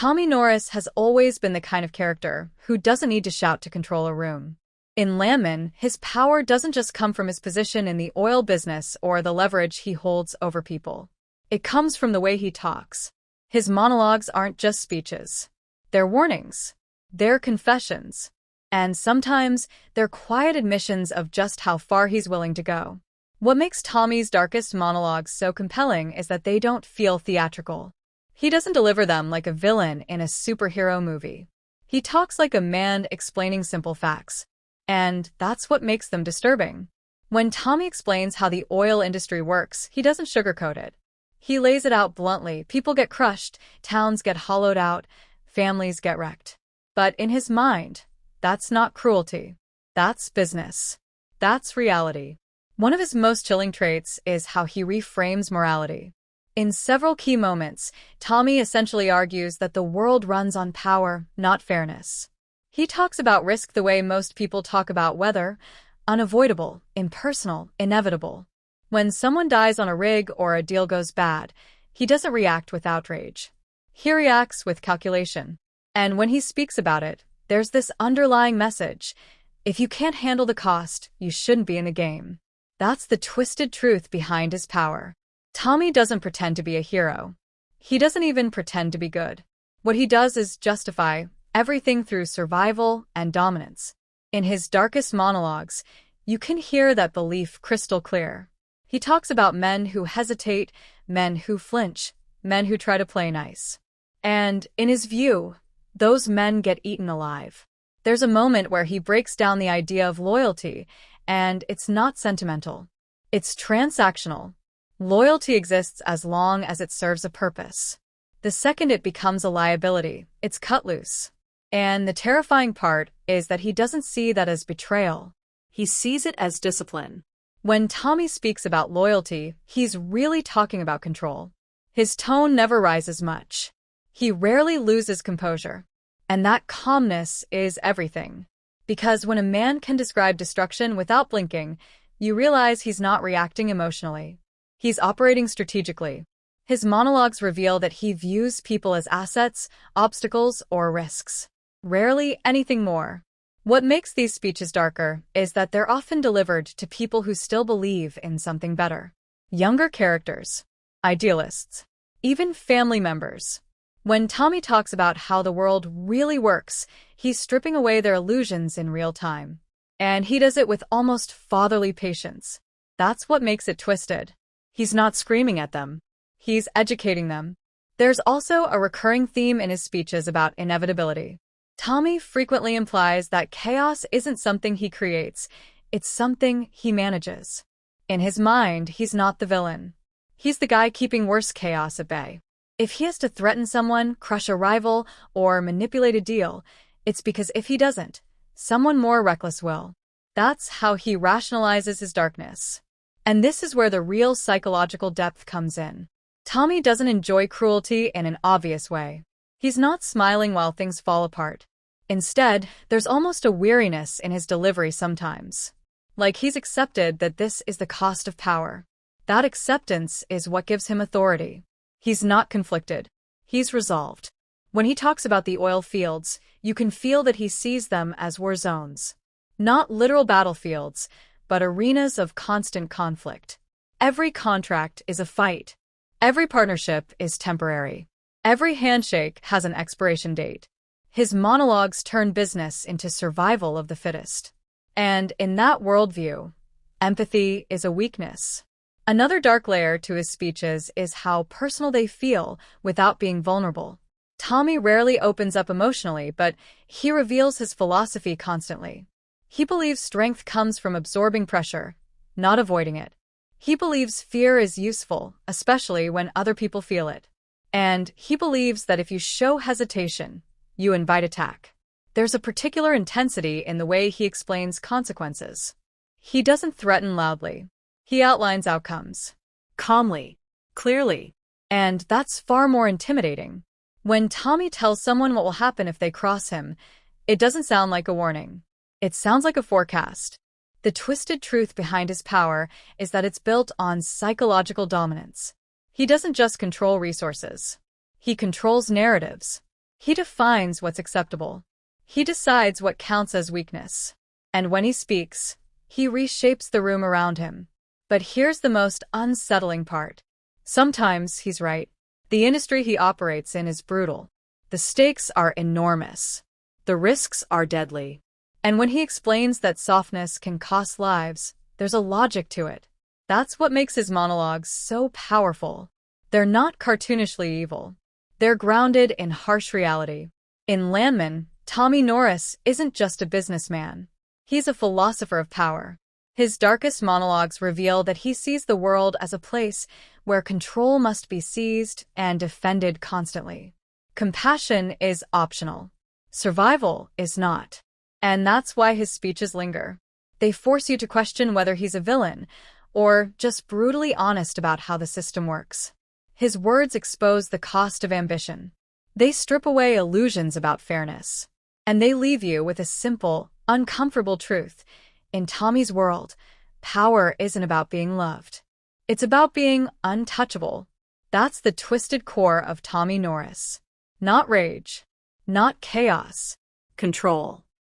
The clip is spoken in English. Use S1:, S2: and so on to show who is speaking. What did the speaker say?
S1: Tommy Norris has always been the kind of character who doesn't need to shout to control a room. In Landman, his power doesn't just come from his position in the oil business or the leverage he holds over people. It comes from the way he talks. His monologues aren't just speeches. They're warnings. They're confessions. And sometimes, they're quiet admissions of just how far he's willing to go. What makes Tommy's darkest monologues so compelling is that they don't feel theatrical. He doesn't deliver them like a villain in a superhero movie. He talks like a man explaining simple facts. And that's what makes them disturbing. When Tommy explains how the oil industry works, he doesn't sugarcoat it. He lays it out bluntly. People get crushed, towns get hollowed out, families get wrecked. But in his mind, that's not cruelty. That's business. That's reality. One of his most chilling traits is how he reframes morality. In several key moments, Tommy essentially argues that the world runs on power, not fairness. He talks about risk the way most people talk about weather: unavoidable, impersonal, inevitable. When someone dies on a rig or a deal goes bad, he doesn't react with outrage. He reacts with calculation. And when he speaks about it, there's this underlying message: if you can't handle the cost, you shouldn't be in the game. That's the twisted truth behind his power. Tommy doesn't pretend to be a hero. He doesn't even pretend to be good. What he does is justify everything through survival and dominance. In his darkest monologues, you can hear that belief crystal clear. He talks about men who hesitate, men who flinch, men who try to play nice. And, in his view, those men get eaten alive. There's a moment where he breaks down the idea of loyalty, and it's not sentimental. It's transactional. Loyalty exists as long as it serves a purpose. The second it becomes a liability, it's cut loose. And the terrifying part is that he doesn't see that as betrayal. He sees it as discipline. When Tommy speaks about loyalty, he's really talking about control. His tone never rises much. He rarely loses composure. And that calmness is everything. Because when a man can describe destruction without blinking, you realize he's not reacting emotionally. He's operating strategically. His monologues reveal that he views people as assets, obstacles, or risks. Rarely anything more. What makes these speeches darker is that they're often delivered to people who still believe in something better. Younger characters, idealists, even family members. When Tommy talks about how the world really works, he's stripping away their illusions in real time. And he does it with almost fatherly patience. That's what makes it twisted. He's not screaming at them. He's educating them. There's also a recurring theme in his speeches about inevitability. Tommy frequently implies that chaos isn't something he creates, it's something he manages. In his mind, he's not the villain. He's the guy keeping worse chaos at bay. If he has to threaten someone, crush a rival, or manipulate a deal, it's because if he doesn't, someone more reckless will. That's how he rationalizes his darkness. And this is where the real psychological depth comes in. Tommy doesn't enjoy cruelty in an obvious way. He's not smiling while things fall apart. Instead, there's almost a weariness in his delivery sometimes. Like he's accepted that this is the cost of power. That acceptance is what gives him authority. He's not conflicted. He's resolved. When he talks about the oil fields, you can feel that he sees them as war zones. Not literal battlefields, but arenas of constant conflict. Every contract is a fight. Every partnership is temporary. Every handshake has an expiration date. His monologues turn business into survival of the fittest. And in that worldview, empathy is a weakness. Another dark layer to his speeches is how personal they feel without being vulnerable. Tommy rarely opens up emotionally, but he reveals his philosophy constantly. He believes strength comes from absorbing pressure, not avoiding it. He believes fear is useful, especially when other people feel it. And he believes that if you show hesitation, you invite attack. There's a particular intensity in the way he explains consequences. He doesn't threaten loudly. He outlines outcomes. Calmly. Clearly. And that's far more intimidating. When Tommy tells someone what will happen if they cross him, it doesn't sound like a warning. It sounds like a forecast. The twisted truth behind his power is that it's built on psychological dominance. He doesn't just control resources. He controls narratives. He defines what's acceptable. He decides what counts as weakness. And when he speaks, he reshapes the room around him. But here's the most unsettling part. Sometimes he's right. The industry he operates in is brutal. The stakes are enormous. The risks are deadly. And when he explains that softness can cost lives, there's a logic to it. That's what makes his monologues so powerful. They're not cartoonishly evil. They're grounded in harsh reality. In Landman, Tommy Norris isn't just a businessman. He's a philosopher of power. His darkest monologues reveal that he sees the world as a place where control must be seized and defended constantly. Compassion is optional. Survival is not. And that's why his speeches linger. They force you to question whether he's a villain or just brutally honest about how the system works. His words expose the cost of ambition. They strip away illusions about fairness. And they leave you with a simple, uncomfortable truth. In Tommy's world, power isn't about being loved. It's about being untouchable. That's the twisted core of Tommy Norris. Not rage. Not chaos. Control.